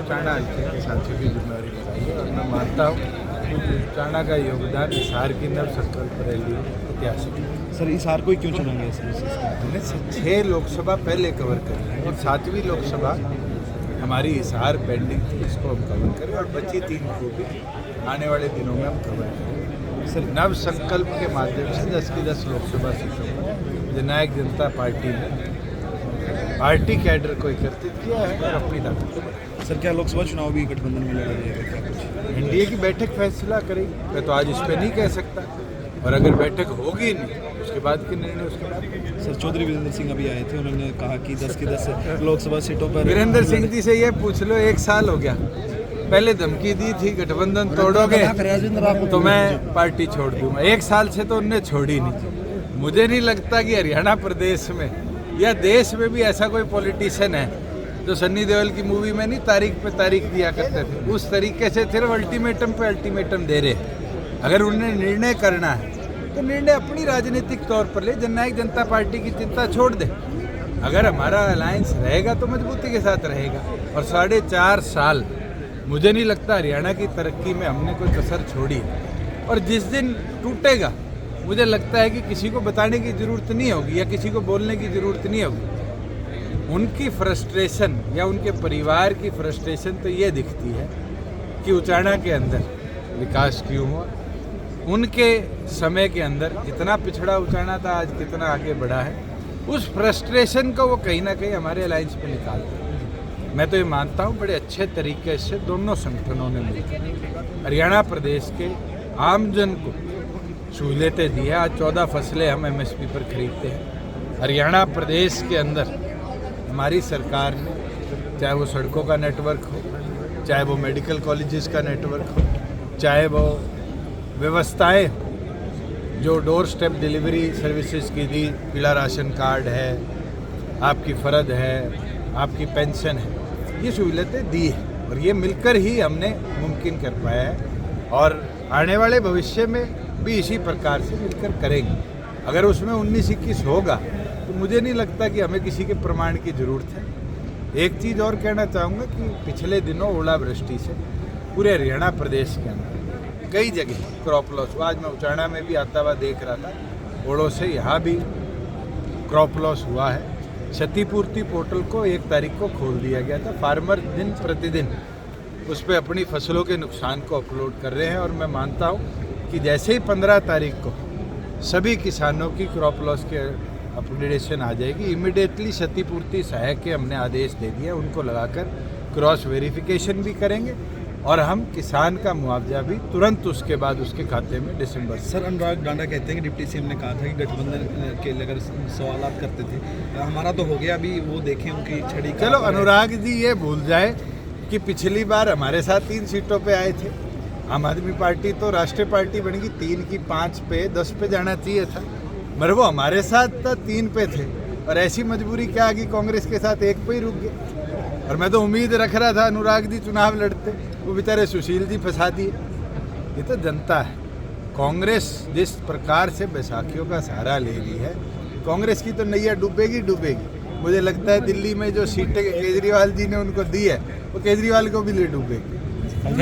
चाणा के साथियों की जिम्मेदारी लगाई है और मैं मानता हूँ कि चाणा का योगदान हिसार की नव संकल्प रैली में ऐतिहासिक है। सर हिसार को ही क्यों चुना गया? हमने 6 लोकसभा पहले कवर करी है और 7वीं लोकसभा हमारी हिसार पेंडिंग थी, इसको हम कवर करें और बची 3 को भी आने वाले दिनों में हम कवर करें। सर नव संकल्प के माध्यम से 10 की 10 लोकसभा सीटों पर जननायक जनता पार्टी ने पार्टी कैडर को एकत्रित किया है और अपनी ताकत को बढ़ाया। सर क्या लोकसभा चुनाव भी गठबंधन में लड़ा जाएगा क्या कुछ? एनडीए की बैठक फैसला करेगी। मैं तो आज इस पे नहीं कह सकता और अगर बैठक होगी नहीं उसके बाद के निर्णय उसके बाद। सर चौधरी वीरेंद्र सिंह अभी आए थे, उन्होंने कहा कि 10 की 10 लोकसभा सीटों पर। वीरेंद्र सिंह जी से ये पूछ लो, 1 साल हो गया, पहले धमकी दी थी गठबंधन तोड़ोगे तो मैं पार्टी छोड़ दूंगा। 1 साल से तो उनने छोड़ी नहीं। मुझे नहीं लगता कि हरियाणा प्रदेश में या देश में भी ऐसा कोई पॉलिटिशियन है जो सन्नी देओल की मूवी में नहीं तारीख पे तारीख दिया करते थे, उस तरीके से सिर्फ अल्टीमेटम पे अल्टीमेटम दे रहे। अगर उन्हें निर्णय करना है तो निर्णय अपनी राजनीतिक तौर पर ले, जननायक जनता पार्टी की चिंता छोड़ दे। अगर हमारा अलायंस रहेगा तो मजबूती के साथ रहेगा और 4.5 साल मुझे नहीं लगता हरियाणा की तरक्की में हमने कोई कसर छोड़ी और जिस दिन टूटेगा मुझे लगता है कि किसी को बताने की ज़रूरत नहीं होगी या किसी को बोलने की ज़रूरत नहीं होगी। उनकी फ्रस्ट्रेशन या उनके परिवार की फ्रस्ट्रेशन तो ये दिखती है कि उचाणा के अंदर विकास क्यों हुआ, उनके समय के अंदर कितना पिछड़ा उचाणा था, आज कितना आगे बढ़ा है। उस फ्रस्ट्रेशन को वो कहीं ना कहीं हमारे अलायंस पे निकालते हैं। मैं तो ये मानता हूँ बड़े अच्छे तरीके से दोनों संगठनों ने मिलकर हरियाणा प्रदेश के आमजन को सहूलियतें दी है। आज 14 फसलें हम एमएसपी पर खरीदते हैं। हरियाणा प्रदेश के अंदर हमारी सरकार ने, चाहे वो सड़कों का नेटवर्क हो, चाहे वो मेडिकल कॉलेजेस का नेटवर्क हो, चाहे वो व्यवस्थाएं जो डोर स्टेप डिलीवरी सर्विसेज की दी, पीला राशन कार्ड है, आपकी फ़र्द है, आपकी पेंशन है, ये सहूलियतें दी है और ये मिलकर ही हमने मुमकिन कर पाया है और आने वाले भविष्य में भी इसी प्रकार से मिलकर करेंगे। अगर उसमें 19-21 होगा तो मुझे नहीं लगता कि हमें किसी के प्रमाण की ज़रूरत है। एक चीज़ और कहना चाहूँगा कि पिछले दिनों ओलावृष्टि से पूरे हरियाणा प्रदेश के अंदर कई जगह क्रॉप लॉस हुआ। आज मैं उचाणा में भी आता हुआ देख रहा था, ओलों से यहाँ भी क्रॉप लॉस हुआ है। क्षतिपूर्ति पोर्टल को 1 तारीख को खोल दिया गया था। फार्मर दिन प्रतिदिन उस पर अपनी फसलों के नुकसान को अपलोड कर रहे हैं और मैं मानता हूँ कि जैसे ही 15 तारीख को सभी किसानों की क्रॉप लॉस के अपडेशन आ जाएगी, इमीडिएटली क्षतिपूर्ति सहायक के हमने आदेश दे दिया, उनको लगाकर क्रॉस वेरिफिकेशन भी करेंगे और हम किसान का मुआवजा भी तुरंत उसके बाद उसके खाते में दिसंबर। सर अनुराग डांडा कहते हैं कि डिप्टी सीएम ने कहा था कि गठबंधन के अगर सवाल करते थे, हमारा तो हो गया, अभी वो देखें उनकी छड़ी। चलो अनुराग जी ये भूल जाए कि पिछली बार हमारे साथ 3 सीटों पे आए थे। आम आदमी पार्टी तो राष्ट्रीय पार्टी बन गई, 3 की 5 पे 10 पे जाना चाहिए था, मगर वो हमारे साथ 3 पे थे और ऐसी मजबूरी क्या आ गई, कांग्रेस के साथ 1 पे ही रुक गए। और मैं तो उम्मीद रख रहा था अनुराग जी चुनाव लड़ते, वो बेचारे सुशील जी फंसा दिए। ये तो जनता है। कांग्रेस जिस प्रकार से बैसाखियों का सहारा ले रही है, कांग्रेस की तो नैया डूबेगी डूबेगी। मुझे लगता है दिल्ली में जो सीटें केजरीवाल जी ने उनको दी है वो केजरीवाल को भी ले डूबेगी।